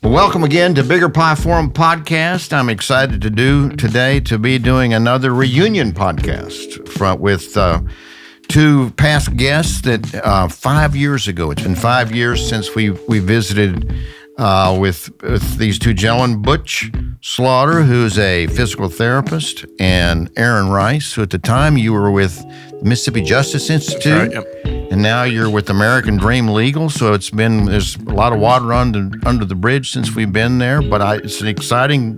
Well, welcome again to Bigger Pie Forum Podcast. I'm excited to be doing another reunion podcast with two past guests that 5 years ago. It's been 5 years since we visited with these two gentlemen, Butch Slaughter, who's a physical therapist, and Aaron Rice, who at the time you were with the Mississippi Justice Institute. That's right, yep. And now you're with American Dream Legal, so there's a lot of water under the bridge since we've been there. But it's an exciting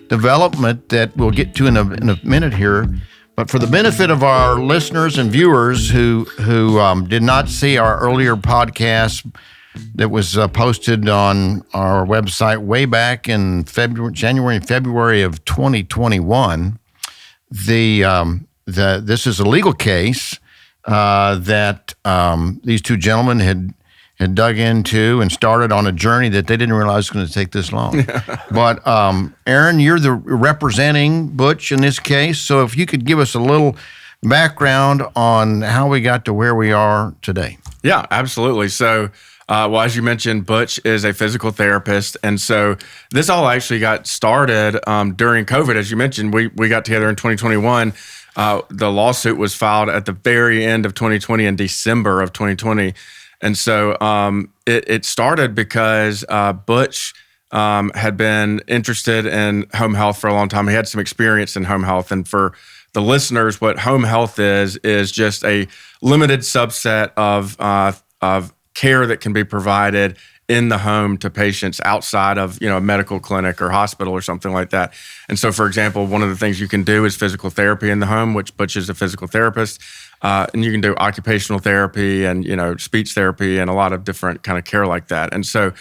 development that we'll get to in a minute here. But for the benefit of our listeners and viewers who did not see our earlier podcast that was posted on our website way back in January and February of 2021, this is a legal case that these two gentlemen had dug into and started on a journey that they didn't realize was going to take this long. But Aaron, you're the representing Butch in this case, so if you could give us a little background on how we got to where we are today. Yeah, absolutely. So, as you mentioned, Butch is a physical therapist, and so this all actually got started during COVID. As you mentioned, we got together in 2021. The lawsuit was filed at the very end of 2020 in December of 2020. And so it started because Butch had been interested in home health for a long time. He had some experience in home health. And for the listeners, what home health is just a limited subset of care that can be provided in the home to patients outside of, a medical clinic or hospital or something like that. And so, for example, one of the things you can do is physical therapy in the home, which Butch is a physical therapist. And you can do occupational therapy and, speech therapy and a lot of different kind of care like that. And so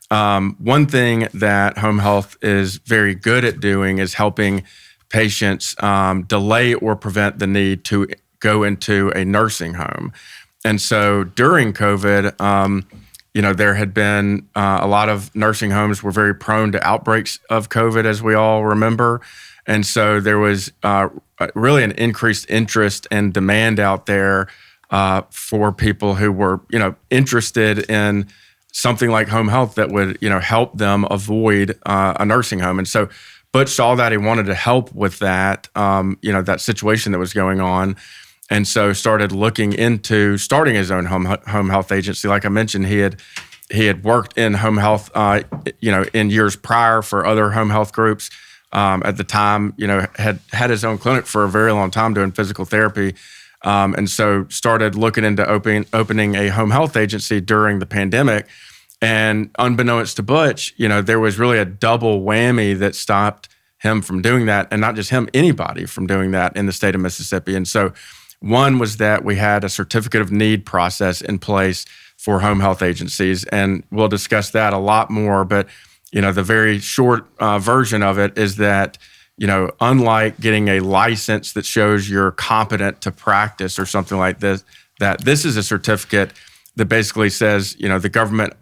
one thing that home health is very good at doing is helping patients delay or prevent the need to go into a nursing home. And so during COVID, there had been a lot of nursing homes were very prone to outbreaks of COVID, as we all remember. And so there was really an increased interest and demand out there for people who were, interested in something like home health that would, help them avoid a nursing home. And so Butch saw that. He wanted to help with that, that situation that was going on. And so started looking into starting his own home health agency. Like I mentioned, he had worked in home health, in years prior for other home health groups. At the time, had his own clinic for a very long time doing physical therapy. And so started looking into opening a home health agency during the pandemic. And unbeknownst to Butch, there was really a double whammy that stopped him from doing that. And not just him, anybody from doing that in the state of Mississippi. And so one was that we had a certificate of need process in place for home health agencies. And we'll discuss that a lot more. But, the very short version of it is that, unlike getting a license that shows you're competent to practice or something like this, that this is a certificate that basically says, the government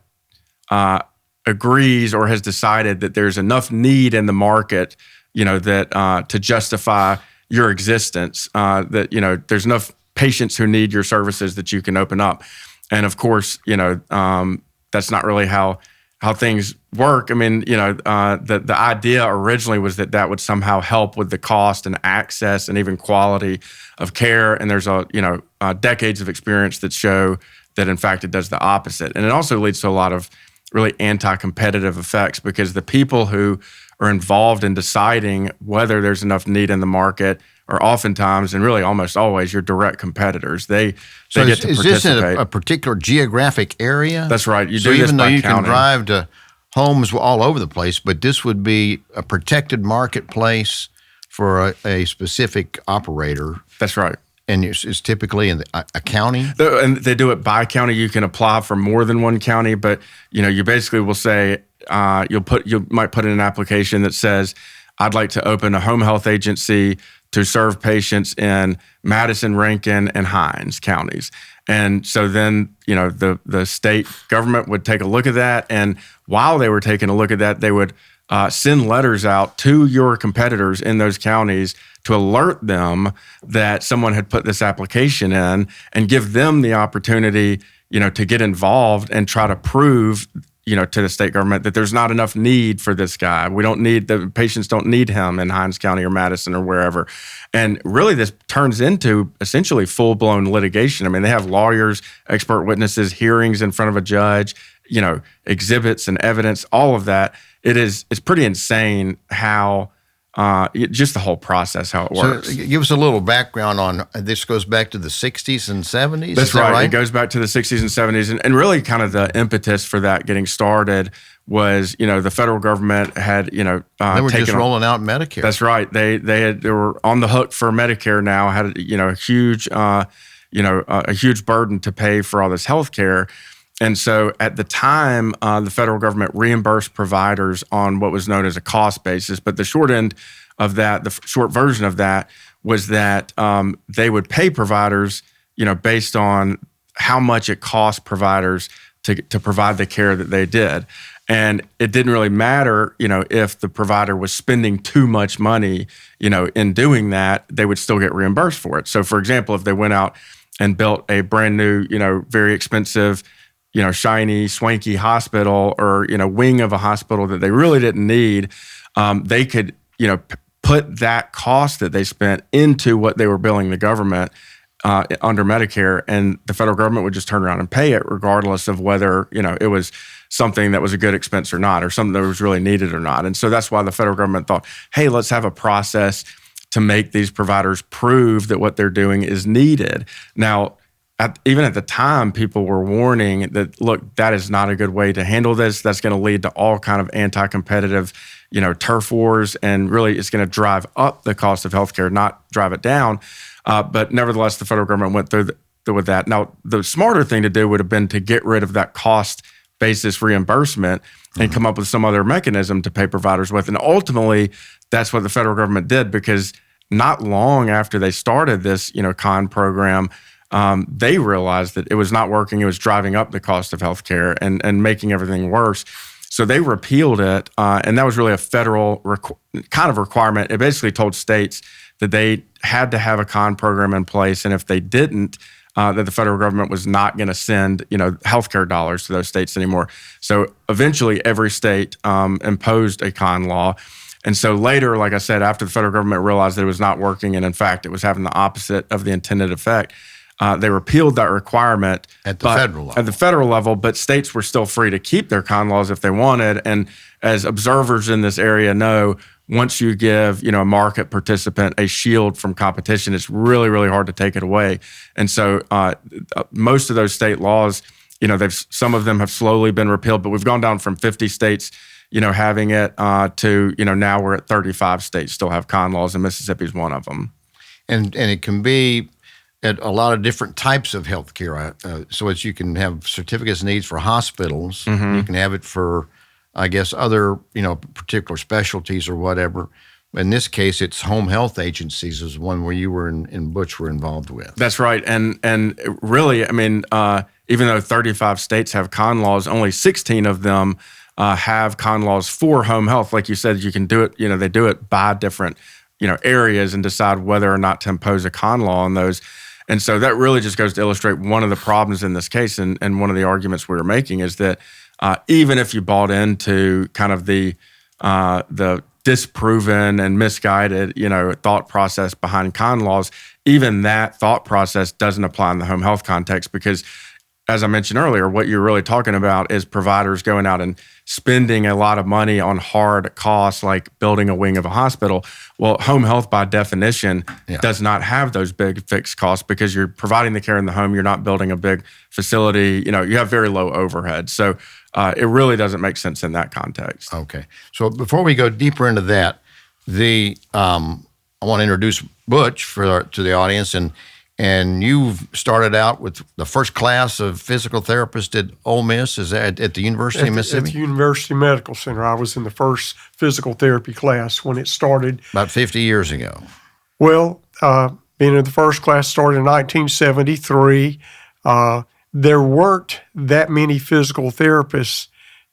agrees or has decided that there's enough need in the market, that to justify your existence, that, there's enough patients who need your services that you can open up. And of course, that's not really how things work. I mean, the idea originally was that would somehow help with the cost and access and even quality of care. And there's decades of experience that show that in fact it does the opposite. And it also leads to a lot of really anti-competitive effects because the people who are involved in deciding whether there's enough need in the market are oftentimes, and really almost always, your direct competitors. They get to participate. Is this in a particular geographic area? That's right. So even though you can drive to homes all over the place, but this would be a protected marketplace for a specific operator. That's right. And it's typically in a county? And they do it by county. You can apply for more than one county, but you basically will say, you might put in an application that says, I'd like to open a home health agency to serve patients in Madison, Rankin, and Hinds counties. And so then, the state government would take a look at that. And while they were taking a look at that, they would send letters out to your competitors in those counties to alert them that someone had put this application in and give them the opportunity, to get involved and try to prove, to the state government that there's not enough need for this guy. The patients don't need him in Hinds County or Madison or wherever. And really this turns into essentially full-blown litigation. I mean, they have lawyers, expert witnesses, hearings in front of a judge, exhibits and evidence, all of that. It's pretty insane how just the whole process, how it works. So give us a little background on this. Goes back to the 60s and 70s. That's right. It goes back to the 60s and 70s. And really kind of the impetus for that getting started was, the federal government had, they were just rolling out Medicare. That's right. They were on the hook for Medicare now, had, a huge burden to pay for all this health care. And so at the time, the federal government reimbursed providers on what was known as a cost basis. But the short end of that, the short version of that was that they would pay providers, based on how much it cost providers to provide the care that they did. And it didn't really matter, if the provider was spending too much money, in doing that, they would still get reimbursed for it. So for example, if they went out and built a brand new, very expensive, shiny, swanky hospital or, wing of a hospital that they really didn't need, they could, put that cost that they spent into what they were billing the government under Medicare, and the federal government would just turn around and pay it regardless of whether, it was something that was a good expense or not, or something that was really needed or not. And so that's why the federal government thought, hey, let's have a process to make these providers prove that what they're doing is needed. Now, even at the time, people were warning that, look, that is not a good way to handle this. That's going to lead to all kind of anti-competitive, turf wars, and really it's going to drive up the cost of healthcare, not drive it down. But nevertheless, the federal government went through with that. Now, the smarter thing to do would have been to get rid of that cost basis reimbursement and come up with some other mechanism to pay providers with. And ultimately, that's what the federal government did, because not long after they started this, CON program, they realized that it was not working. It was driving up the cost of healthcare and making everything worse. So they repealed it, and that was really a federal kind of requirement. It basically told states that they had to have a CON program in place, and if they didn't, that the federal government was not going to send, healthcare dollars to those states anymore. So eventually, every state imposed a CON law. And so later, like I said, after the federal government realized that it was not working, and in fact, it was having the opposite of the intended effect, they repealed that requirement at the federal level. At the federal level, but states were still free to keep their CON laws if they wanted. And as observers in this area know, once you give, a market participant a shield from competition, it's really, really hard to take it away. And so most of those state laws, some of them have slowly been repealed, but we've gone down from 50 states, having it to, now we're at 35 states still have CON laws, and Mississippi's one of them. And it can be at a lot of different types of healthcare. So you can have certificates needs for hospitals. Mm-hmm. You can have it for, I guess, other, particular specialties or whatever. In this case, it's home health agencies is one where you were and Butch were involved with. That's right. And really, I mean, even though 35 states have CON laws, only 16 of them have CON laws for home health. Like you said, you can do it, they do it by different, areas and decide whether or not to impose a CON law on those. And so that really just goes to illustrate one of the problems in this case, and one of the arguments we were making is that even if you bought into kind of the disproven and misguided, thought process behind CON laws, even that thought process doesn't apply in the home health context, because as I mentioned earlier, what you're really talking about is providers going out and spending a lot of money on hard costs like building a wing of a hospital. Well, home health by definition does not have those big fixed costs because you're providing the care in the home. You're not building a big facility. You have very low overhead. So it really doesn't make sense in that context. Okay. So before we go deeper into that, I want to introduce Butch to the audience, and you've started out with the first class of physical therapists at Ole Miss. Is that at the University of Mississippi? At the University Medical Center. I was in the first physical therapy class when it started. About 50 years ago. Well, being in the first class started in 1973. There weren't that many physical therapists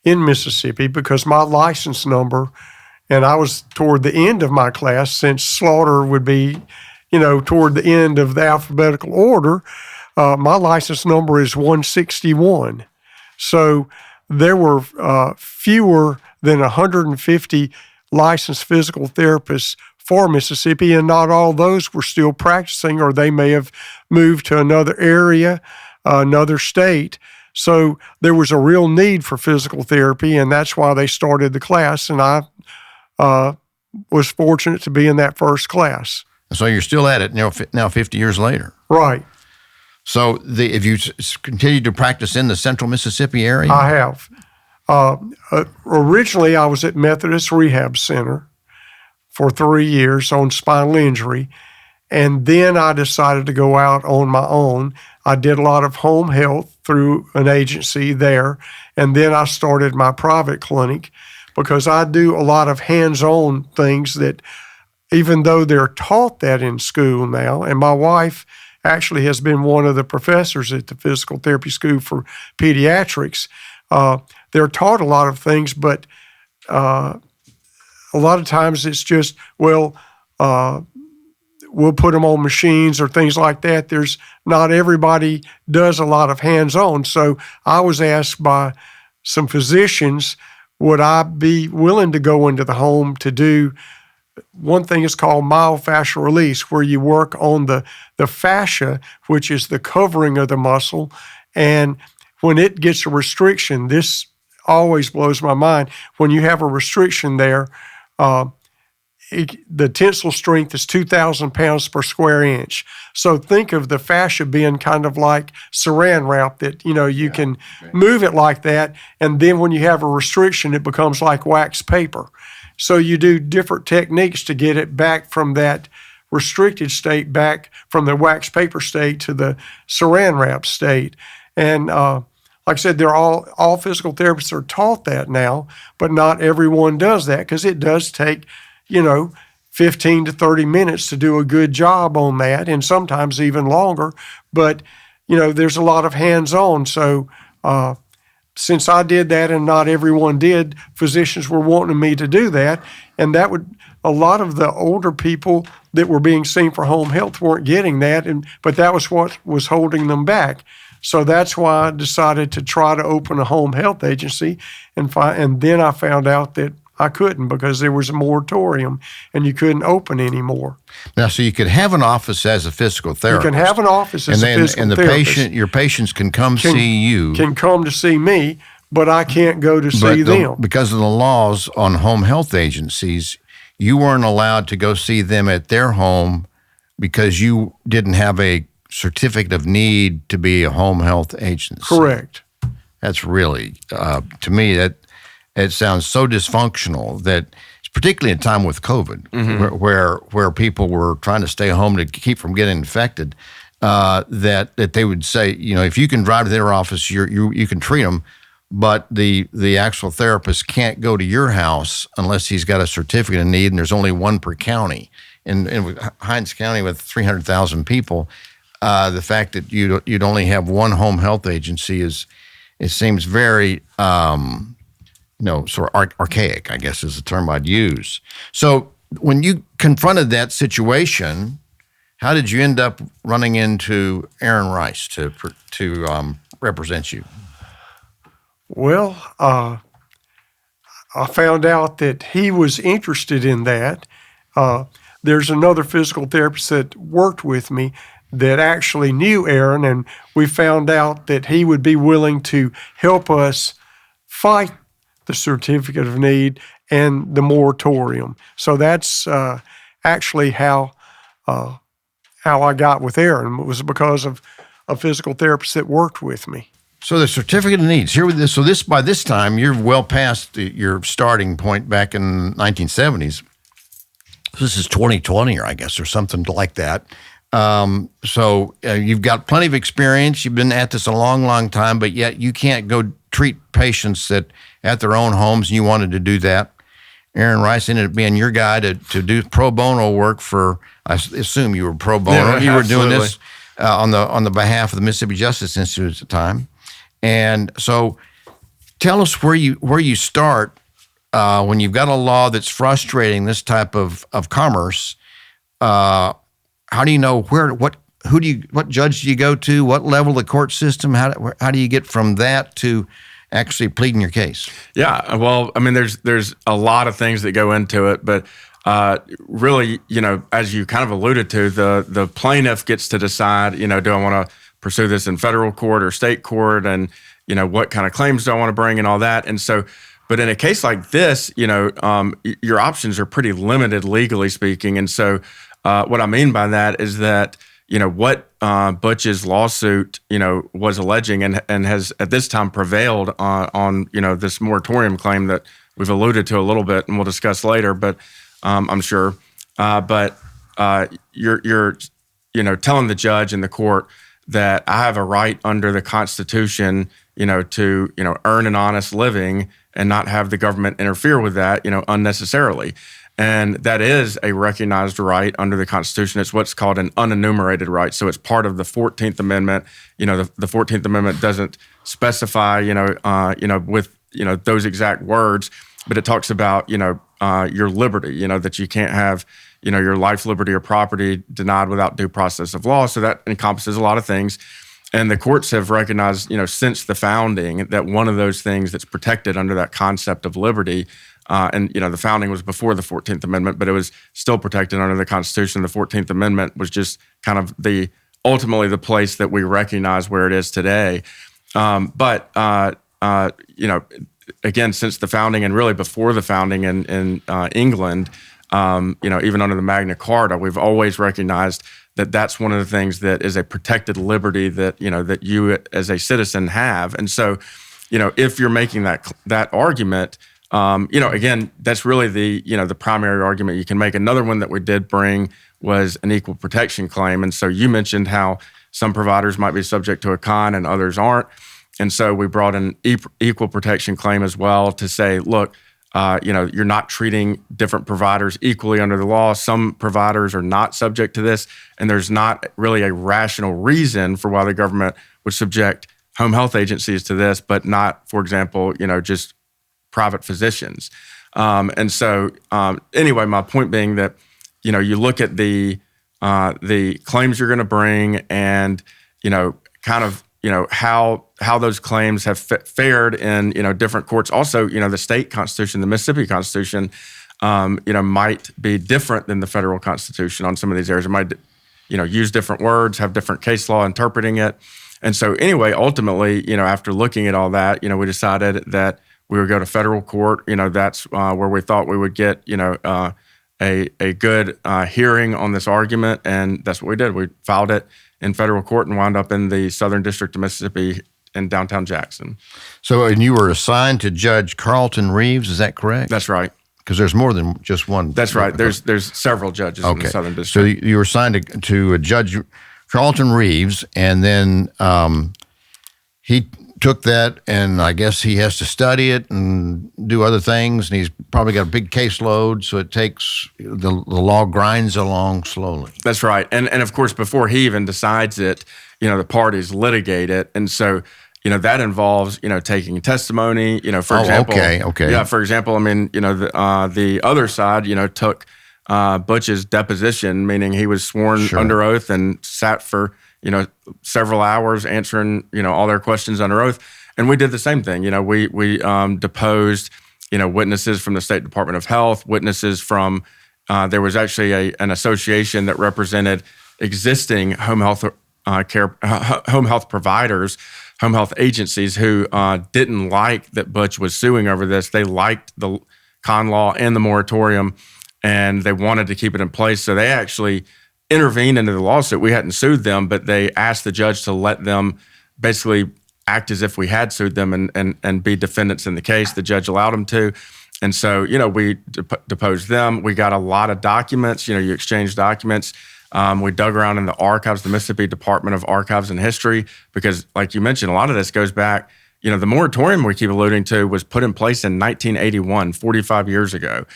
in Mississippi because my license number, and I was toward the end of my class, since Slaughter would be toward the end of the alphabetical order, my license number is 161. So there were fewer than 150 licensed physical therapists for Mississippi, and not all those were still practicing, or they may have moved to another area, another state. So there was a real need for physical therapy, and that's why they started the class, and I was fortunate to be in that first class. So you're still at it now 50 years later. Right. So have you continued to practice in the central Mississippi area? I have. Originally, I was at Methodist Rehab Center for 3 years on spinal injury, and then I decided to go out on my own. I did a lot of home health through an agency there, and then I started my private clinic because I do a lot of hands-on things that, even though they're taught that in school now, and my wife actually has been one of the professors at the physical therapy school for pediatrics, they're taught a lot of things, but a lot of times it's just, we'll put them on machines or things like that. Not everybody does a lot of hands-on. So I was asked by some physicians, would I be willing to go into the home to do one thing is called myofascial release, where you work on the fascia, which is the covering of the muscle. And when it gets a restriction, this always blows my mind. When you have a restriction there, the tensile strength is 2,000 pounds per square inch. So think of the fascia being kind of like saran wrap that, you can move it like that. And then when you have a restriction, it becomes like wax paper. So you do different techniques to get it back from that restricted state, back from the wax paper state to the saran wrap state. And like I said, they're all physical therapists are taught that now, but not everyone does that because it does take, 15 to 30 minutes to do a good job on that, and sometimes even longer. But, there's a lot of hands-on. So since I did that and not everyone did, physicians were wanting me to do that. And a lot of the older people that were being seen for home health weren't getting that, but that was what was holding them back. So that's why I decided to try to open a home health agency, and then I found out that I couldn't because there was a moratorium and you couldn't open anymore. Now, so you could have an office as a physical therapist. You can have an office as a physical therapist. Your patients can come see you. Can come to see me, but I can't go to see them. Because of the laws on home health agencies, you weren't allowed to go see them at their home because you didn't have a certificate of need to be a home health agency. Correct. That's really, to me, it sounds so dysfunctional that, particularly in time with COVID, where people were trying to stay home to keep from getting infected, that they would say, if you can drive to their office, you can treat them, but the actual therapist can't go to your house unless he's got a certificate of need, and there's only one per county. In Hinds County with 300,000 people, the fact that you'd only have one home health agency it seems very sort of archaic, I guess is the term I'd use. So when you confronted that situation, how did you end up running into Aaron Rice to represent you? Well, I found out that he was interested in that. There's another physical therapist that worked with me that actually knew Aaron, and we found out that he would be willing to help us fight the certificate of need and the moratorium. So that's actually how I got with Aaron. It was because of a physical therapist that worked with me. So the certificate of needs by this time you're well past your starting point back in 1970s. This is 2020, or I guess, or something like that. So you've got plenty of experience. You've been at this a long, long time, but yet you can't go treat patients at their own homes, and you wanted to do that. Aaron Rice ended up being your guy to do pro bono work for, I assume you were pro bono. Yeah, you were doing absolutely. this on the behalf of the Mississippi Justice Institute at the time. And so tell us where you start when you've got a law that's frustrating this type of commerce. How do you know what judge do you go to? What level of the court system? How do you get from that to actually pleading your case? Yeah, well, I mean, there's a lot of things that go into it, but really, as you kind of alluded to, the plaintiff gets to decide, do I want to pursue this in federal court or state court, and what kind of claims do I want to bring and all that. And so, but in a case like this, your options are pretty limited legally speaking. And so, what I mean by that is that what Butch's lawsuit was alleging and has at this time prevailed on this moratorium claim that we've alluded to a little bit and we'll discuss later, but I'm sure. But you're telling the judge in the court that I have a right under the Constitution to earn an honest living and not have the government interfere with that unnecessarily. And that is a recognized right under the Constitution. It's what's called an unenumerated right. So it's part of the 14th Amendment. The 14th Amendment doesn't specify, with, those exact words, but it talks about, your liberty, that you can't have, your life, liberty, or property denied without due process of law. So that encompasses a lot of things. And the courts have recognized, since the founding, that one of those things that's protected under that concept of liberty, and the founding was before the 14th Amendment, but it was still protected under the Constitution. The 14th Amendment was just kind of ultimately the place that we recognize where it is today. But again, since the founding and really before the founding in England, even under the Magna Carta, we've always recognized that that's one of the things that is a protected liberty that that you as a citizen have. And so, if you're making that argument, again, that's really the primary argument you can make. Another one that we did bring was an equal protection claim. And so you mentioned how some providers might be subject to a con and others aren't. And so we brought an equal protection claim as well to say, look, you're not treating different providers equally under the law. Some providers are not subject to this, and there's not really a rational reason for why the government would subject home health agencies to this, but not, for example, just private physicians. And so, anyway, my point being that, you look at the claims you're going to bring, and kind of how those claims have fared in different courts. Also, the state constitution, the Mississippi Constitution, might be different than the federal Constitution on some of these areas. It might use different words, have different case law interpreting it. And so anyway, ultimately, after looking at all that, we decided that we would go to federal court. That's where we thought we would get a good hearing on this argument, and that's what we did. We filed it in federal court and wound up in the Southern District of Mississippi in downtown Jackson. So, and you were assigned to Judge Carlton Reeves, is that correct? That's right. Because there's more than just one. That's right. There's several judges in the Southern District. So you were assigned to Judge Carlton Reeves, and then he took that, and I guess he has to study it and do other things, and he's probably got a big caseload, so it takes, the law grinds along slowly. That's right. And of course, before he even decides it, the parties litigate it. And so, that involves, taking testimony, for example. Okay. Yeah, for example, I mean, the other side, took Butch's deposition, meaning he was sworn under oath and sat for, several hours answering, all their questions under oath. And we did the same thing. We deposed, witnesses from the State Department of Health, witnesses from, there was actually an association that represented existing home health providers, home health agencies who didn't like that Butch was suing over this. They liked the con law and the moratorium, and they wanted to keep it in place. So they actually intervened into the lawsuit. We hadn't sued them, but they asked the judge to let them basically act as if we had sued them and be defendants in the case. The judge allowed them to. And so, we deposed them. We got a lot of documents. You exchange documents. We dug around in the archives, the Mississippi Department of Archives and History, because like you mentioned, a lot of this goes back, the moratorium we keep alluding to was put in place in 1981, 45 years ago.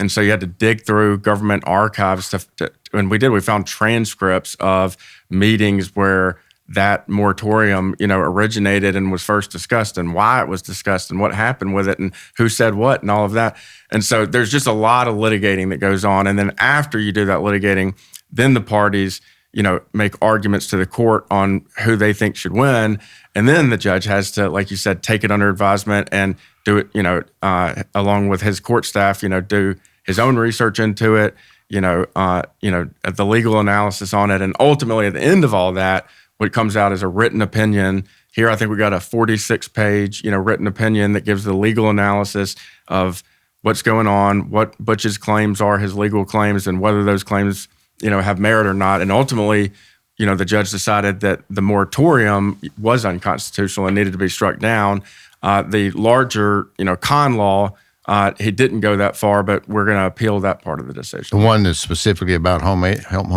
And so you had to dig through government archives and we found transcripts of meetings where that moratorium, originated and was first discussed, and why it was discussed, and what happened with it, and who said what, and all of that. And so there's just a lot of litigating that goes on. And then after you do that litigating, then the parties, make arguments to the court on who they think should win. And then the judge has to, like you said, take it under advisement and do it, along with his court staff, do his own research into it, the legal analysis on it. And ultimately, at the end of all that, what comes out is a written opinion. Here, I think we got a 46-page, written opinion that gives the legal analysis of what's going on, what Butch's claims are, his legal claims, and whether those claims, have merit or not. And ultimately, the judge decided that the moratorium was unconstitutional and needed to be struck down. The larger, con law, he didn't go that far, but we're going to appeal that part of the decision. The one that's specifically about home health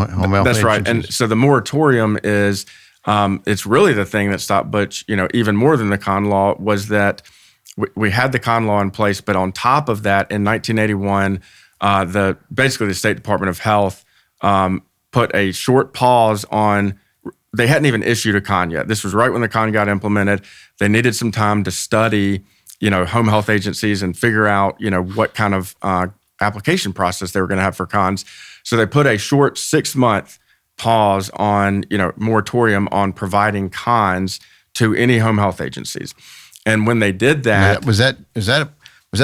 That's right. agencies? And so the moratorium is, it's really the thing that stopped Butch, even more than the con law, was that we had the con law in place, but on top of that, in 1981, basically the State Department of Health put a short pause on. They hadn't even issued a con yet. This was right when the con got implemented. They needed some time to study, home health agencies and figure out, what kind of application process they were going to have for cons. So they put a short 6-month pause on, moratorium on providing cons to any home health agencies. And when they did that, was that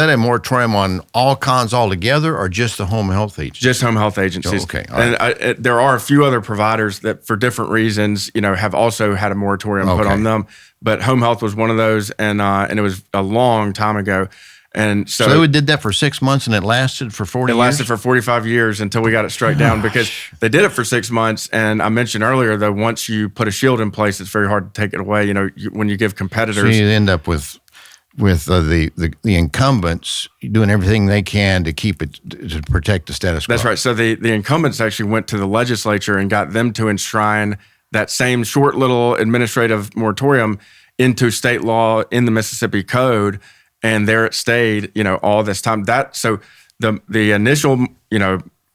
a moratorium on all cons altogether, or just the home health agencies? Just home health agencies. Oh, okay. All right. And there are a few other providers that, for different reasons, have also had a moratorium put on them. But home health was one of those, and it was a long time ago. And so they did that for 6 months, and it lasted for 40 years? It lasted for 45 years until we got it struck down, because they did it for 6 months. And I mentioned earlier, though, once you put a shield in place, it's very hard to take it away. When you give competitors. So you end up with the incumbents doing everything they can to keep it, to protect the status quo. That's right. So the incumbents actually went to the legislature and got them to enshrine that same short little administrative moratorium into state law in the Mississippi Code. And there it stayed, all this time. So the initial,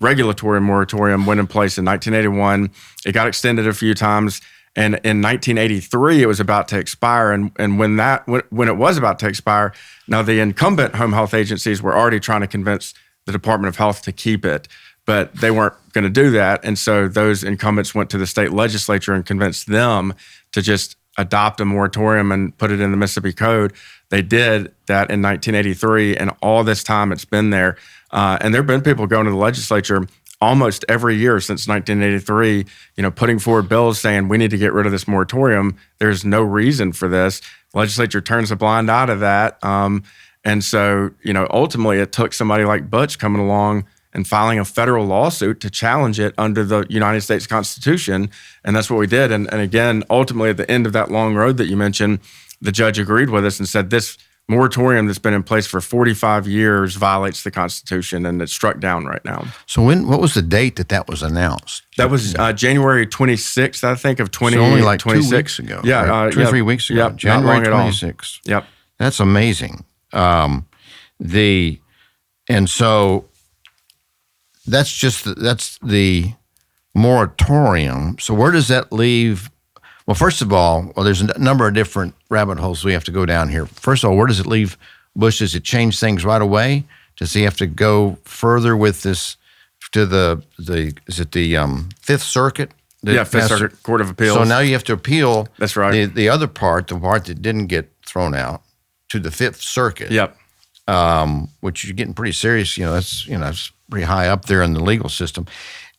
regulatory moratorium went in place in 1981. It got extended a few times. And in 1983, it was about to expire. And when it was about to expire, now the incumbent home health agencies were already trying to convince the Department of Health to keep it, but they weren't going to do that. And so those incumbents went to the state legislature and convinced them to just adopt a moratorium and put it in the Mississippi Code. They did that in 1983, and all this time it's been there. And there have been people going to the legislature almost every year since 1983, putting forward bills saying we need to get rid of this moratorium. There's no reason for this. The legislature turns a blind eye to that. And so, ultimately it took somebody like Butch coming along and filing a federal lawsuit to challenge it under the United States Constitution. And that's what we did. And again, ultimately at the end of that long road that you mentioned, the judge agreed with us and said this moratorium that's been in place for 45 years violates the Constitution, and it's struck down right now. So what was the date that was announced? That was January 26th, I think, of 2026. So only like 2 weeks ago. Yeah. Right? 2 or 3 weeks ago. Yep, January 26th. Yep. That's amazing. And so that's the moratorium. So where does that leave? Well, first of all, there's a number of different rabbit holes we have to go down here. First of all, where does it leave Bush? Does it change things right away? Does he have to go further with this to the Fifth Circuit? Fifth Circuit Court of Appeals. So now you have to appeal. That's right. The other part, the part that didn't get thrown out, to the Fifth Circuit. Yep. Which you're getting pretty serious. That's pretty high up there in the legal system.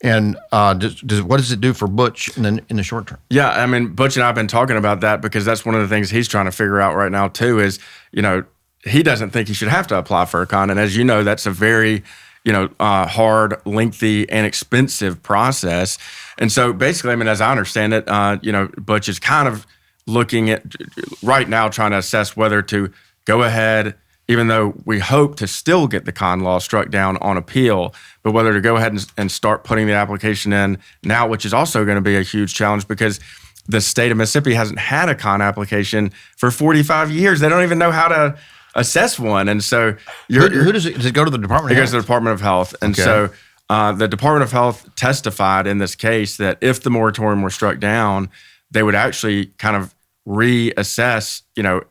And what does it do for Butch in the short term? Yeah, I mean, Butch and I have been talking about that because that's one of the things he's trying to figure out right now too. Is he doesn't think he should have to apply for a con, and as you know, that's a very hard, lengthy, and expensive process. And so basically, I mean, as I understand it, Butch is kind of looking at right now, trying to assess whether to go ahead, even though we hope to still get the con law struck down on appeal, but whether to go ahead and start putting the application in now, which is also going to be a huge challenge because the state of Mississippi hasn't had a con application for 45 years. They don't even know how to assess one. And so who does it go to the Department of Health? It goes to the Department of Health. And so the Department of Health testified in this case that if the moratorium were struck down, they would actually kind of reassess,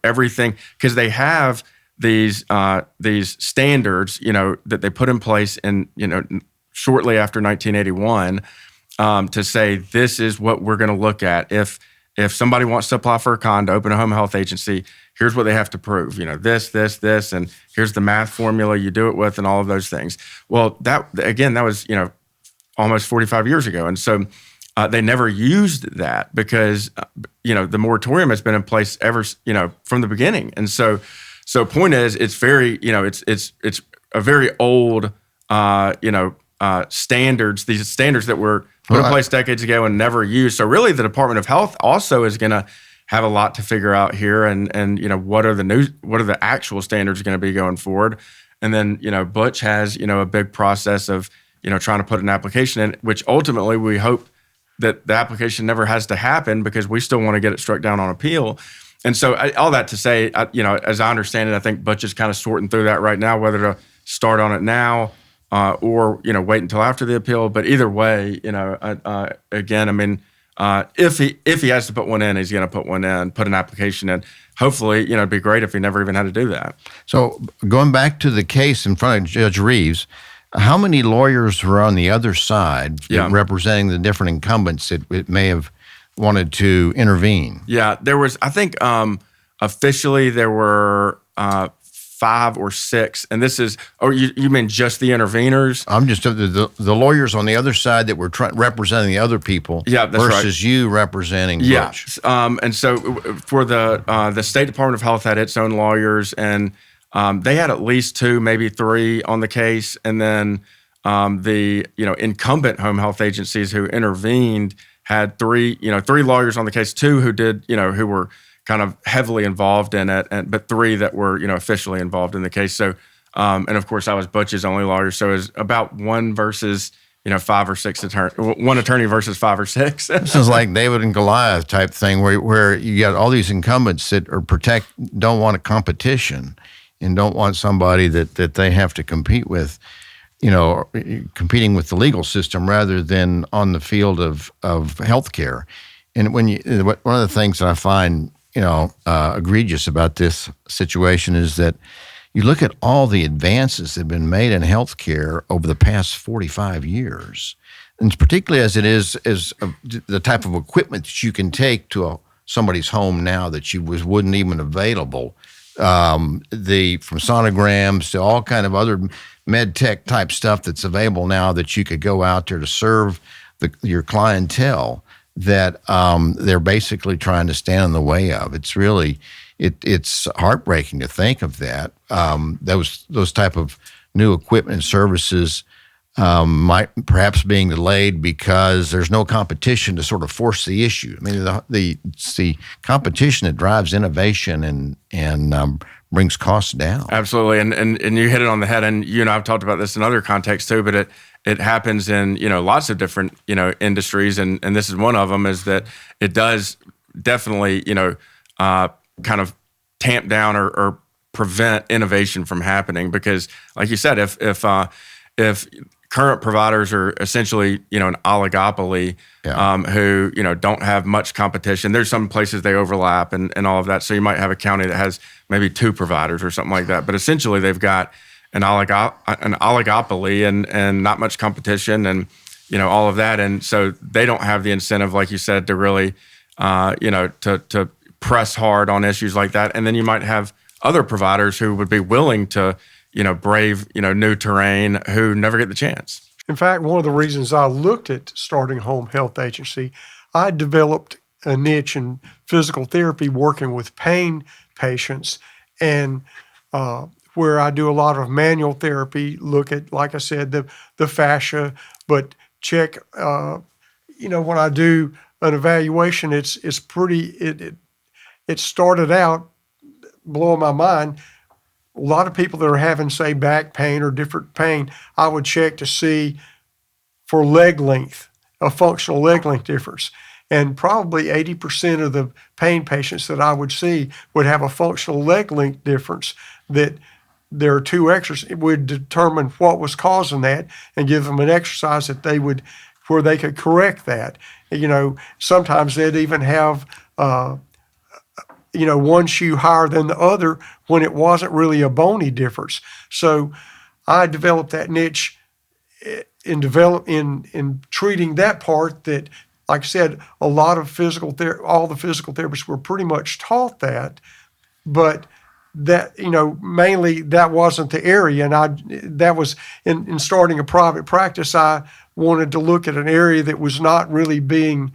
everything, because they have these standards, that they put in place in, shortly after 1981. to say this is what we're going to look at. If somebody wants to apply for a condo, open a home health agency, here's what they have to prove. This, and here's the math formula you do it with, and all of those things. Well, that was almost 45 years ago, and so they never used that because the moratorium has been in place ever from the beginning, and so point is, it's very it's a very old standards. These standards that were put in place decades ago and never used. So really, the Department of Health also is going to have a lot to figure out here, and what are the actual standards going to be going forward, and then Butch has a big process of trying to put an application in, which ultimately we hope that the application never has to happen because we still want to get it struck down on appeal. And so all that to say, as I understand it, I think Butch is kind of sorting through that right now, whether to start on it now or wait until after the appeal. But either way, again, I mean, if he has to put one in, he's going to put an application in. Hopefully, it'd be great if he never even had to do that. So going back to the case in front of Judge Reeves, how many lawyers were on the other side representing the different incumbents that it may have wanted to intervene? Yeah, there was, I think officially there were 5 or 6, and this is, you mean just the interveners? I'm just the lawyers on the other side that were representing the other people versus you representing Butch. And so for the State Department of Health had its own lawyers, and they had at least 2, maybe 3 on the case, and then the incumbent home health agencies who intervened had 3 lawyers on the case, 2 who were kind of heavily involved in it, but 3 that were officially involved in the case. So, and of course, I was Butch's only lawyer, so it was about 1 versus 5 or 6 one attorney versus 5 or 6. This is like David and Goliath type thing, where you got all these incumbents that don't want a competition and don't want somebody that they have to compete with, competing with the legal system rather than on the field of healthcare. And one of the things that I find egregious about this situation is that you look at all the advances that have been made in healthcare over the past 45 years, and particularly as it is the type of equipment that you can take to somebody's home now that wouldn't even available. From sonograms to all kind of other med tech type stuff that's available now that you could go out there to serve your clientele that they're basically trying to stand in the way of. It's really, it's heartbreaking to think of that. Those type of new equipment and services might perhaps being delayed because there's no competition to sort of force the issue. I mean, it's the competition that drives innovation and brings costs down. Absolutely, and you hit it on the head. And you and I have talked about this in other contexts too. But it happens in lots of different industries, and this is one of them. Is that it does definitely kind of tamp down or prevent innovation from happening because, like you said, if current providers are essentially, an oligopoly who, don't have much competition. There's some places they overlap and all of that. So you might have a county that has maybe 2 providers or something like that. But essentially they've got an oligopoly and not much competition and, all of that. And so they don't have the incentive, like you said, to really, to press hard on issues like that. And then you might have other providers who would be willing to brave, new terrain who never get the chance. In fact, one of the reasons I looked at starting a home health agency, I developed a niche in physical therapy working with pain patients and where I do a lot of manual therapy, look at, like I said, the fascia, but check, when I do an evaluation, it's pretty, it started out blowing my mind. A lot of people that are having, say, back pain or different pain, I would check to see for leg length, a functional leg length difference. And probably 80% of the pain patients that I would see would have a functional leg length difference that there are 2 exercises. It would determine what was causing that and give them an exercise where they could correct that. Sometimes they'd even have one shoe higher than the other when it wasn't really a bony difference. So I developed that niche in treating that part that, like I said, a lot of all the physical therapists were pretty much taught that, but that, mainly that wasn't the area. And that was in starting a private practice, I wanted to look at an area that was not really being,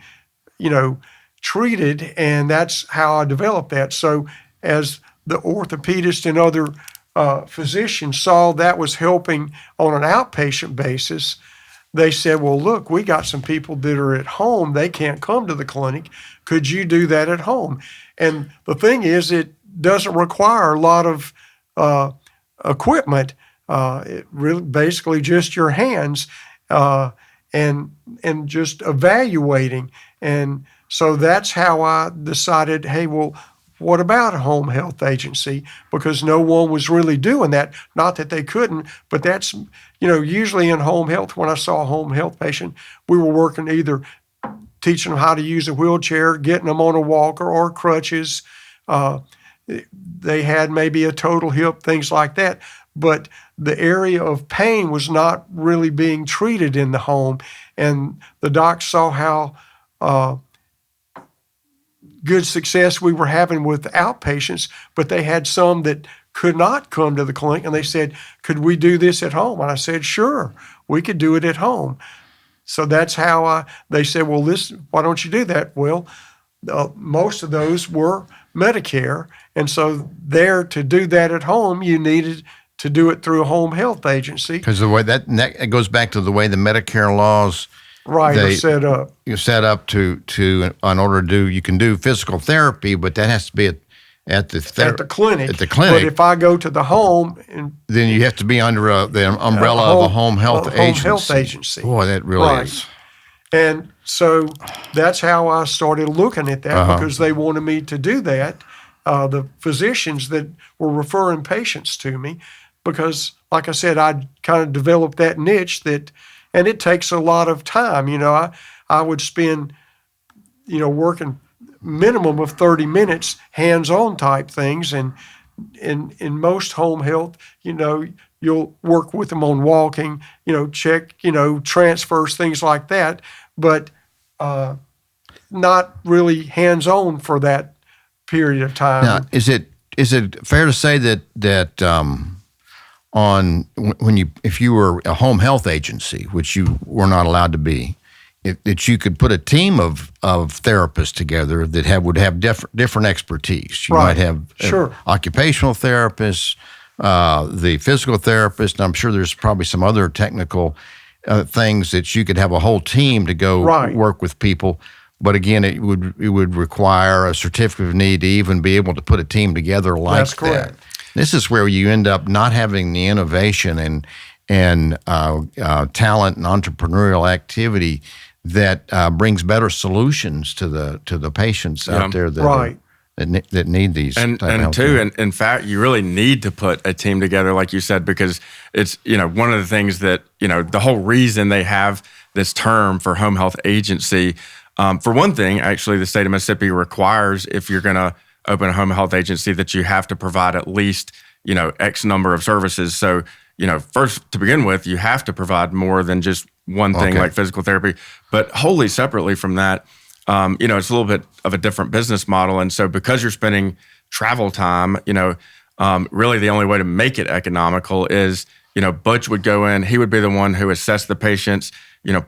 treated. And that's how I developed that. So as the orthopedist and other physicians saw that was helping on an outpatient basis, they said, well, look, we got some people that are at home. They can't come to the clinic. Could you do that at home? And the thing is, it doesn't require a lot of equipment. It really basically just your hands and just evaluating. And so that's how I decided, hey, well, what about a home health agency? Because no one was really doing that. Not that they couldn't, but that's, usually in home health, when I saw a home health patient, we were working either teaching them how to use a wheelchair, getting them on a walker or crutches. They had maybe a total hip, things like that. But the area of pain was not really being treated in the home. And the docs saw how good success we were having with outpatients, but they had some that could not come to the clinic, and they said, could we do this at home? And I said, sure, we could do it at home. So that's how they said, well, why don't you do that? Well, most of those were Medicare, and so there to do that at home, you needed to do it through a home health agency. Because the way that it goes back to the way the Medicare laws are set up. You're set up to in order to do, you can do physical therapy, but that has to be at the clinic. At the clinic. But if I go to the home, then you have to be under the umbrella of a home health agency. Boy, that really is. And so that's how I started looking at that, because they wanted me to do that. The physicians that were referring patients to me, because, like I said, I kind of developed that niche and it takes a lot of time. I would spend, working minimum of 30 minutes, hands-on type things. And in most home health, you'll work with them on walking, check, transfers, things like that, but not really hands-on for that period of time. Now, is it fair to say that if you were a home health agency, which you were not allowed to be, that you could put a team of therapists together that would have different expertise? You might have occupational therapists, the physical therapist. I'm sure there's probably some other technical things that you could have a whole team to go work with people. But again, it would require a certificate of need to even be able to put a team together like That's correct. that. This is where you end up not having the innovation and talent and entrepreneurial activity that brings better solutions to the patients out there that need these. And in fact, you really need to put a team together, like you said, because it's one of the things that the whole reason they have this term for home health agency. For one thing, actually, the state of Mississippi requires, if you're going to open a home health agency, that you have to provide at least, X number of services. So, first, to begin with, you have to provide more than just one thing like physical therapy. But wholly separately from that, it's a little bit of a different business model. And so because you're spending travel time, really the only way to make it economical is, Butch would go in, he would be the one who assessed the patients,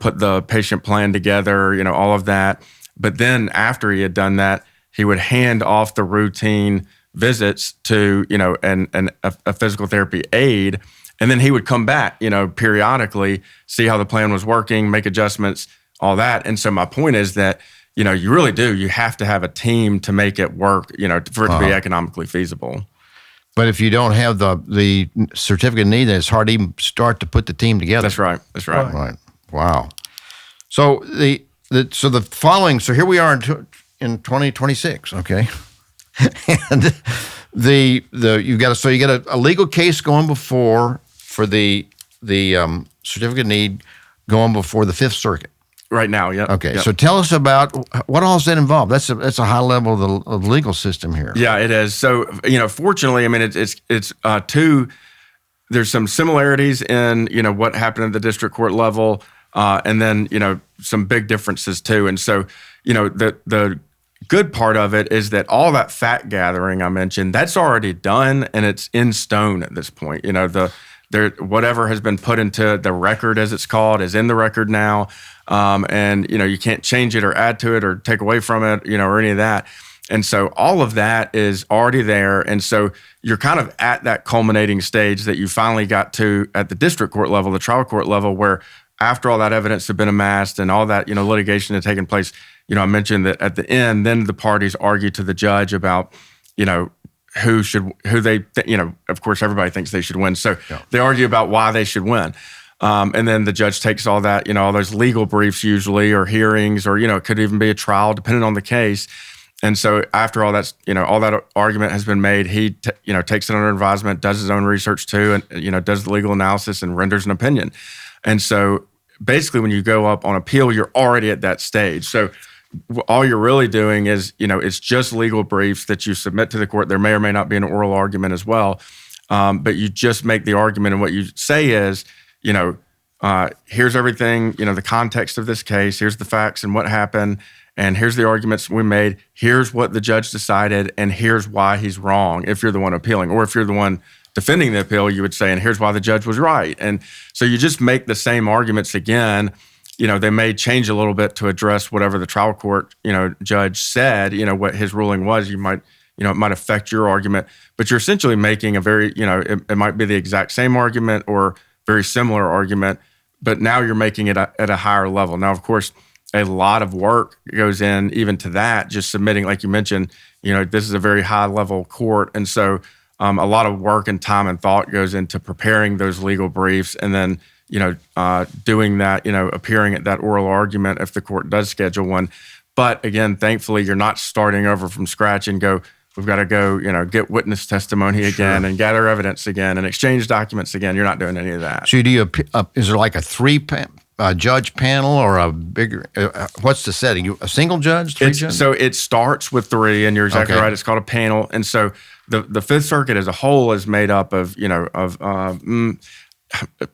put the patient plan together, all of that. But then after he had done that, he would hand off the routine visits to, a physical therapy aide. And then he would come back, periodically, see how the plan was working, make adjustments, all that. And so my point is that, you really do. You have to have a team to make it work, for it to be economically feasible. But if you don't have the certificate of need, then it's hard to even start to put the team together. That's right. Right. Wow. So the following. So here we are in 2026. Okay, and you get a legal case going before for the certificate of need going before the Fifth Circuit. Right now, yeah. Okay, so tell us about what all is that involved. That's a high level of the legal system here. Yeah, it is. So fortunately, I mean it's two there's some similarities in, what happened at the district court level, and then, some big differences too. And so, the good part of it is that all that fact gathering I mentioned, that's already done and it's in stone at this point. Whatever has been put into the record, as it's called, is in the record now. And, you can't change it or add to it or take away from it, or any of that. And so all of that is already there. And so you're kind of at that culminating stage that you finally got to at the district court level, the trial court level, where after all that evidence had been amassed and all that, litigation had taken place, I mentioned that at the end, then the parties argue to the judge about, of course, everybody thinks they should win. So they argue about why they should win. And then the judge takes all that, all those legal briefs usually, or hearings, or, it could even be a trial depending on the case. And so after all that's, all that argument has been made, he, takes it under advisement, does his own research too, and, does the legal analysis and renders an opinion. And so basically when you go up on appeal, you're already at that stage. So all you're really doing is, it's just legal briefs that you submit to the court. There may or may not be an oral argument as well. But you just make the argument, and what you say is, here's everything, the context of this case, here's the facts and what happened, and here's the arguments we made, here's what the judge decided, and here's why he's wrong if you're the one appealing. Or if you're the one defending the appeal, you would say, and here's why the judge was right. And so you just make the same arguments again. They may change a little bit to address whatever the trial court, judge said, what his ruling was. You might, it might affect your argument, but you're essentially making a very, it might be the exact same argument or very similar argument, but now you're making it at a higher level. Now, of course, a lot of work goes in even to that, just submitting, like you mentioned, this is a very high level court. And so a lot of work and time and thought goes into preparing those legal briefs and then, doing that, appearing at that oral argument if the court does schedule one. But again, thankfully, you're not starting over from scratch and we've got to go, get witness testimony again and gather evidence again and exchange documents again. You're not doing any of that. So do you, is there like a judge panel or a bigger, what's the setting? A single judge, three judges? So it starts with three, and you're exactly right. It's called a panel. And so the Fifth Circuit as a whole is made up of,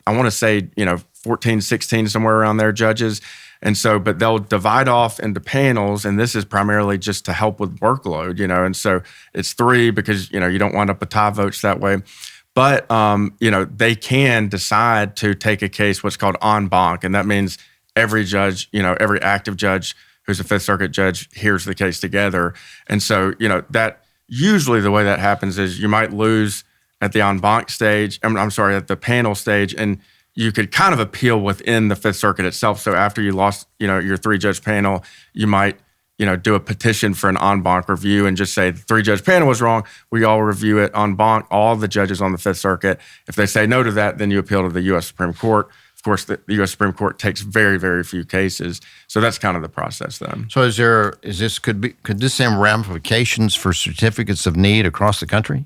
I want to say, 14, 16, somewhere around there, judges. And so, but they'll divide off into panels, and this is primarily just to help with workload, and so it's three because, you don't wind up with tie votes that way. But, they can decide to take a case, what's called en banc, and that means every judge, every active judge who's a Fifth Circuit judge hears the case together. And so, that usually the way that happens is you might lose at the en banc stage, at the panel stage, and you could kind of appeal within the Fifth Circuit itself. So after you lost, your three-judge panel, you might, do a petition for an en banc review and just say the three-judge panel was wrong. We all review it en banc, all the judges on the Fifth Circuit. If they say no to that, then you appeal to the U.S. Supreme Court. Of course, the U.S. Supreme Court takes very, very few cases. So that's kind of the process then. So could this have ramifications for certificates of need across the country?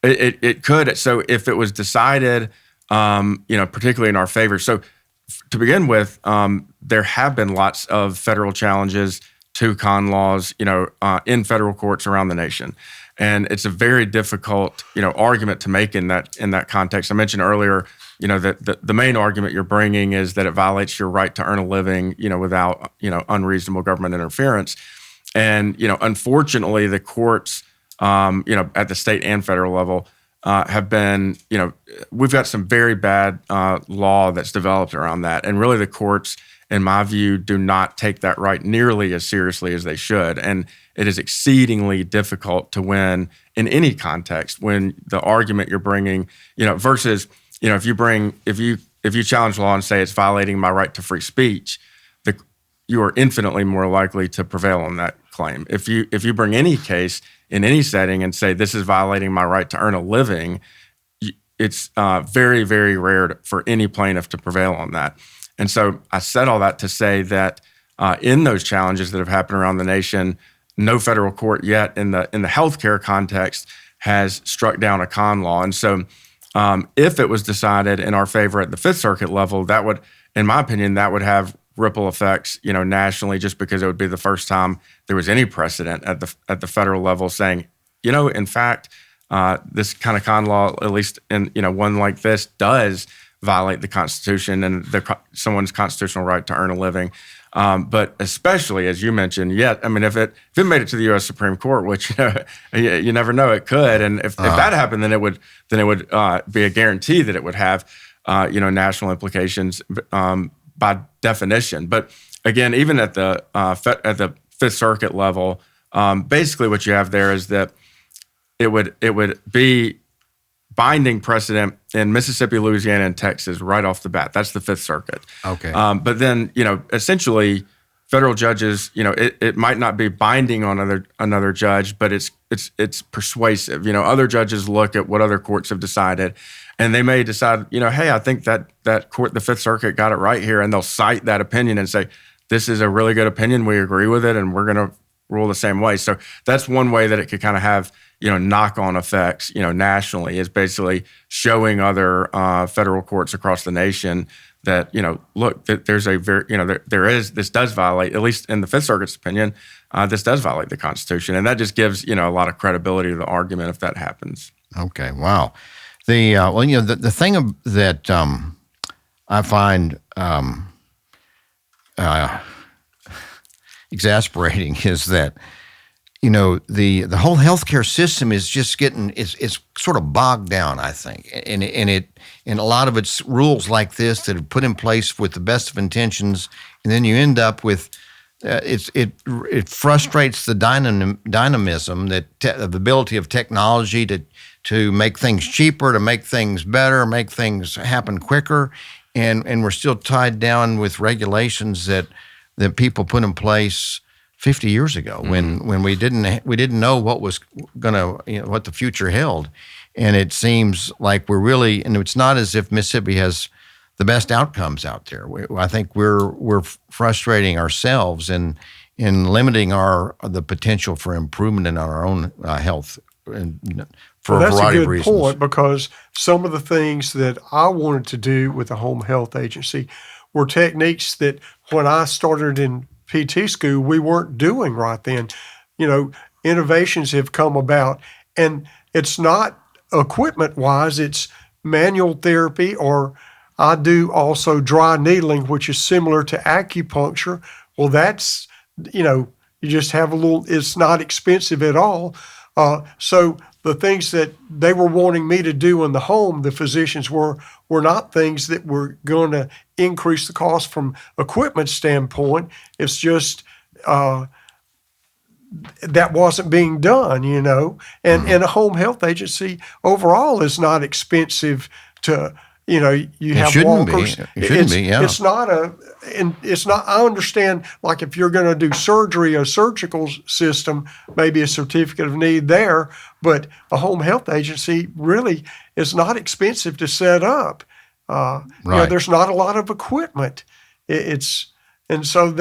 It could. So if it was decided, particularly in our favor. So to begin with, there have been lots of federal challenges to con laws, in federal courts around the nation. And it's a very difficult, argument to make in that context. I mentioned earlier, that the main argument you're bringing is that it violates your right to earn a living, without, unreasonable government interference. And, unfortunately, the courts, at the state and federal level, have been, we've got some very bad law that's developed around that. And really the courts, in my view, do not take that right nearly as seriously as they should. And it is exceedingly difficult to win in any context when the argument you're bringing, versus, if you challenge law and say it's violating my right to free speech, you are infinitely more likely to prevail on that claim. If you bring any case in any setting and say this is violating my right to earn a living, it's very, very rare for any plaintiff to prevail on that. And so I said all that to say that in those challenges that have happened around the nation, no federal court yet in the healthcare context has struck down a con law. And so if it was decided in our favor at the Fifth Circuit level, that would, in my opinion, that would have ripple effects, nationally, just because it would be the first time there was any precedent at the federal level saying, in fact, this kind of con law, at least in one like this, does violate the Constitution and someone's constitutional right to earn a living. But especially, as you mentioned, if it made it to the U.S. Supreme Court, which you never know, it could, and if that happened, then it would be a guarantee that it would have national implications by definition. But again, even at the Fifth Circuit level, basically what you have there is that it would be binding precedent in Mississippi, Louisiana, and Texas right off the bat. That's the Fifth Circuit. Okay. But then, essentially, federal judges, it might not be binding on another judge, but it's persuasive. Other judges look at what other courts have decided, and they may decide, hey, I think that court, the Fifth Circuit, got it right here, and they'll cite that opinion and say, this is a really good opinion. We agree with it, and we're going to rule the same way. So that's one way that it could kind of have knock-on effects, nationally, is basically showing other federal courts across the nation that, look, that there's a very, this does violate, at least in the Fifth Circuit's opinion, this does violate the Constitution. And that just gives, a lot of credibility to the argument if that happens. Okay, wow. The thing that I find exasperating is that, the whole healthcare system is just is sort of bogged down, I think, and a lot of it's rules like this that are put in place with the best of intentions, and then you end up with it frustrates the dynamism the ability of technology to make things cheaper, to make things better, make things happen quicker, and we're still tied down with regulations that people put in place 50 years ago when we didn't know what was what the future held. And it seems like we're really, and it's not as if Mississippi has the best outcomes out there. I think we're frustrating ourselves in limiting the potential for improvement in our own health for a variety of reasons. That's a good point, because some of the things that I wanted to do with the home health agency were techniques that when I started in PT school, we weren't doing right then. Innovations have come about, and it's not equipment-wise, it's manual therapy, or I do also dry needling, which is similar to acupuncture. Well, that's, you just have it's not expensive at all. So the things that they were wanting me to do in the home, the physicians were not things that were going to increase the cost from equipment standpoint. It's just that wasn't being done, And a home health agency overall is not expensive to, you have walkers. It shouldn't be, yeah. It's not I understand, like if you're going to do surgery, a surgical system, maybe a certificate of need there, but a home health agency really is not expensive to set up. Right. There's not a lot of equipment. And so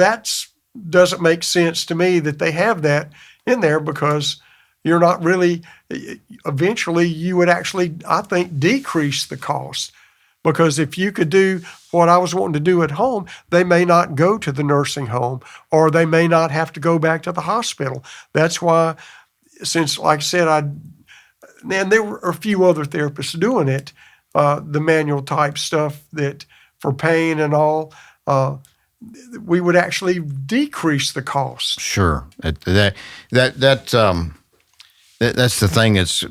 doesn't make sense to me that they have that in there, because you're not really, eventually you would actually, I think, decrease the cost. Because if you could do what I was wanting to do at home, they may not go to the nursing home, or they may not have to go back to the hospital. That's why, since, like I said, and there were a few other therapists doing it, the manual type stuff that for pain and all, we would actually decrease the cost. Sure. That's the thing that's,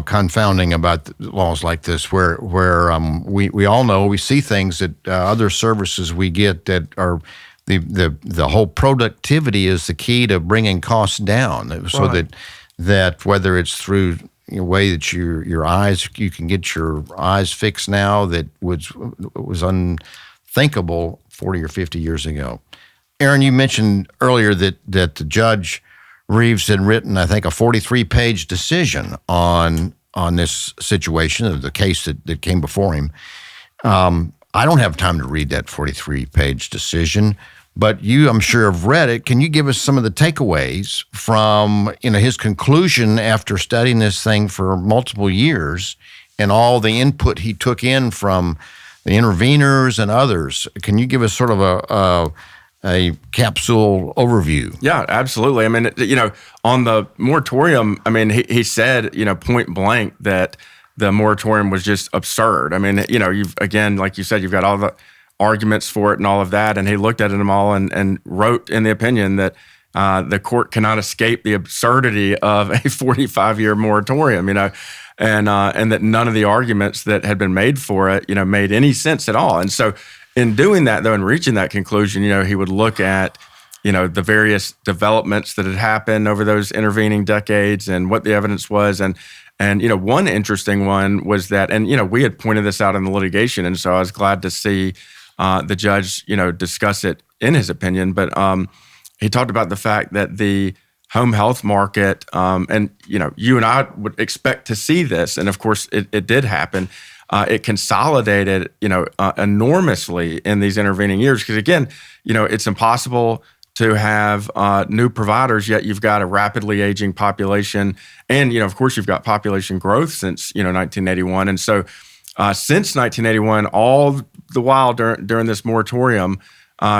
confounding about laws like this, where we all know, we see things that other services we get that are the whole productivity is the key to bringing costs down. So Right. that whether it's through the way that your eyes, you can get your eyes fixed now that was unthinkable 40 or 50 years ago. Aaron, you mentioned earlier that the Judge Reeves had written, I think, a 43-page decision on this situation, of the case that came before him. I don't have time to read that 43-page decision, but you, I'm sure, have read it. Can you give us some of the takeaways from his conclusion after studying this thing for multiple years and all the input he took in from the interveners and others? Can you give us sort of a capsule overview. Yeah, absolutely. I mean, on the moratorium, I mean, he said, point blank that the moratorium was just absurd. I mean, you've, again, like you said, you've got all the arguments for it and all of that. And he looked at them all and wrote in the opinion that the court cannot escape the absurdity of a 45-year moratorium, and that none of the arguments that had been made for it, made any sense at all. And so in doing that, though, and reaching that conclusion, he would look at, the various developments that had happened over those intervening decades and what the evidence was. And one interesting one was that, and, we had pointed this out in the litigation. And so I was glad to see the judge, discuss it in his opinion. But he talked about the fact that the home health market, and, you and I would expect to see this. And of course, it did happen. It consolidated, enormously in these intervening years. Because again, it's impossible to have new providers, yet you've got a rapidly aging population. And, of course, you've got population growth since, 1981. And so since 1981, all the while during this moratorium,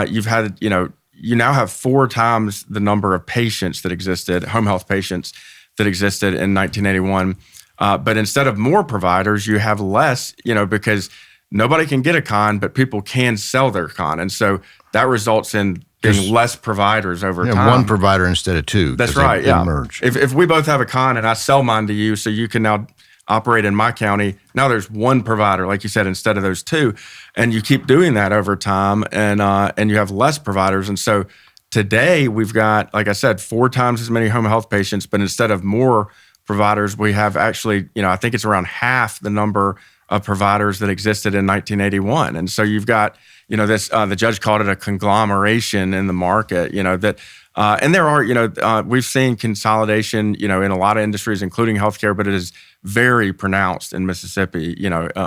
you've had, you now have 4 times the number of patients that existed, home health patients that existed in 1981. But instead of more providers, you have less, because nobody can get a con, but people can sell their con. And so that results in being less providers over time. One provider instead of 2. That's right, yeah. Merge. If we both have a con and I sell mine to you, so you can now operate in my county, now there's one provider, like you said, instead of those 2. And you keep doing that over time, and you have less providers. And so today we've got, like I said, 4 times as many home health patients, but instead of more providers, we have actually, I think it's around half the number of providers that existed in 1981. And so you've got, this, the judge called it a conglomeration in the market, that, and there are, we've seen consolidation, in a lot of industries, including healthcare, but it is very pronounced in Mississippi,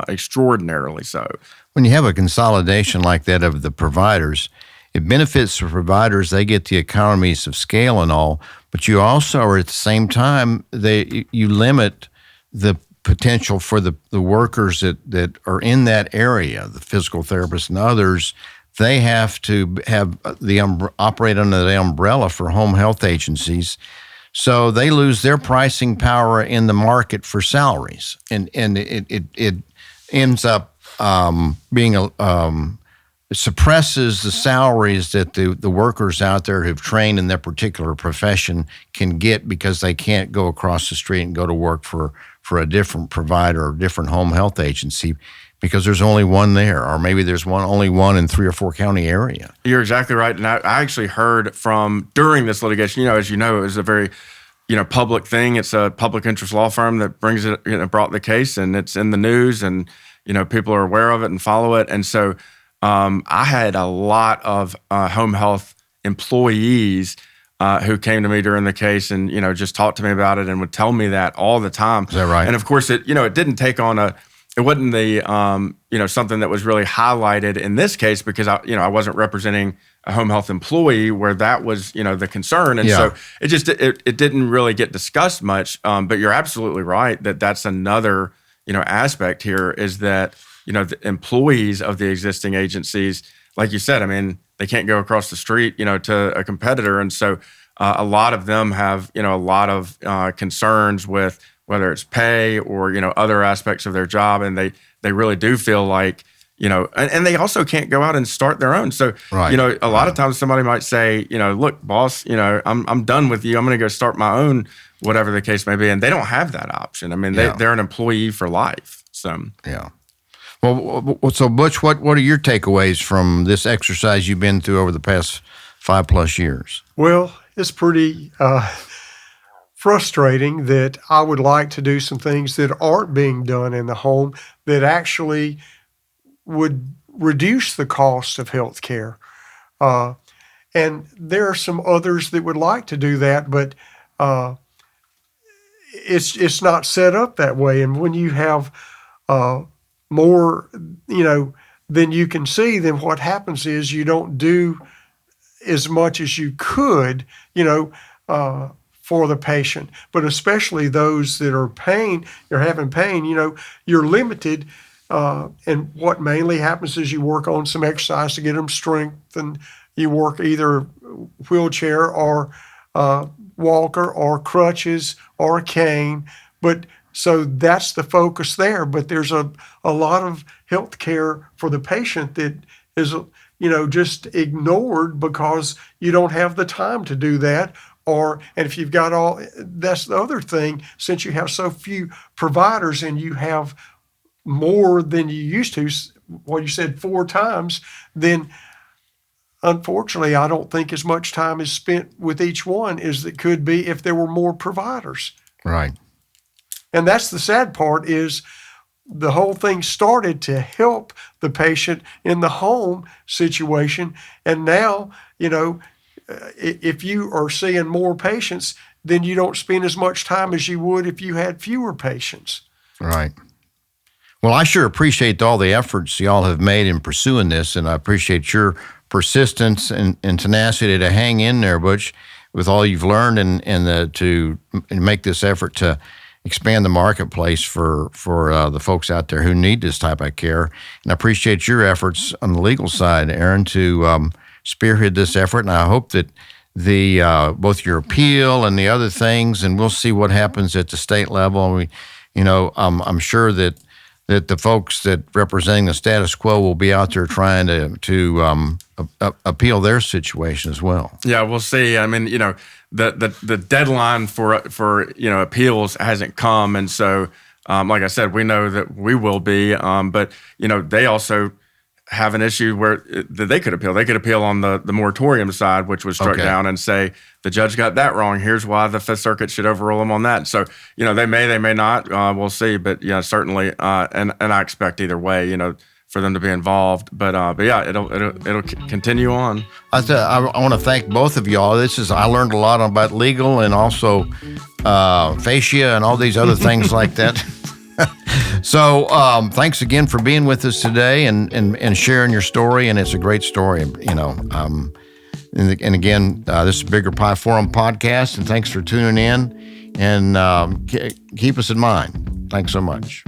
extraordinarily so. When you have a consolidation like that of the providers, it benefits the providers. They get the economies of scale and all, but you also are at the same time, you limit the potential for the workers that are in that area, the physical therapists and others. They have to have operate under the umbrella for home health agencies. So they lose their pricing power in the market for salaries. And it ends up being it suppresses the salaries that the workers out there who've trained in their particular profession can get, because they can't go across the street and go to work for a different provider or different home health agency, because there's only one there, or maybe there's only one in 3 or 4 county area. You're exactly right. And I actually heard from, during this litigation, as you know, it was a very, public thing. It's a public interest law firm that brought the case, and it's in the news, and, people are aware of it and follow it. And so I had a lot of home health employees who came to me during the case and, just talked to me about it and would tell me that all the time. Is that right? And of course, it didn't take on it wasn't the, something that was really highlighted in this case, because I wasn't representing a home health employee where that was, the concern. And so it didn't really get discussed much. But you're absolutely right that that's another, aspect here, is that, the employees of the existing agencies, like you said, I mean, they can't go across the street, to a competitor. And so a lot of them have, a lot of concerns with whether it's pay or, other aspects of their job. And they really do feel like, and they also can't go out and start their own. So, right. A lot of times somebody might say, look, boss, I'm done with you. I'm going to go start my own, whatever the case may be. And they don't have that option. I mean, they're an employee for life. So, yeah. Well, so Butch, what are your takeaways from this exercise you've been through over the past 5+ years? Well, it's pretty frustrating that I would like to do some things that aren't being done in the home that actually would reduce the cost of health care. And there are some others that would like to do that, but it's not set up that way. And when you have more, than you can see, then what happens is you don't do as much as you could, for the patient. But especially those that are having pain, you're limited. And what mainly happens is you work on some exercise to get them strength and, you work either wheelchair or walker or crutches or a cane. But so that's the focus there. But there's a lot of health care for the patient that is, just ignored because you don't have the time to do that. And if you've got that's the other thing, since you have so few providers and you have more than you used to, what you said 4 times, then unfortunately, I don't think as much time is spent with each one as it could be if there were more providers. Right. And that's the sad part is the whole thing started to help the patient in the home situation. And now, if you are seeing more patients, then you don't spend as much time as you would if you had fewer patients. Right. Well, I sure appreciate all the efforts y'all have made in pursuing this, and I appreciate your persistence and tenacity to hang in there, Butch, with all you've learned and to make this effort to expand the marketplace for the folks out there who need this type of care. And I appreciate your efforts on the legal side, Aaron, to spearhead this effort. And I hope that the both your appeal and the other things, and we'll see what happens at the state level. I'm sure that the folks that representing the status quo will be out there trying to appeal their situation as well. Yeah, we'll see. I mean, the deadline for appeals hasn't come, and so like I said, we know that we will be. But they also have an issue where that they could appeal. They could appeal on the moratorium side, which was struck down, and say the judge got that wrong. Here's why the Fifth Circuit should overrule them on that. So they may not. We'll see. But certainly, and I expect either way, for them to be involved. But yeah, it'll continue on. I want to thank both of y'all. I learned a lot about legal and also fascia and all these other things like that. So thanks again for being with us today and sharing your story. And it's a great story, And again, this is Bigger Pie Forum podcast. And thanks for tuning in. And keep us in mind. Thanks so much.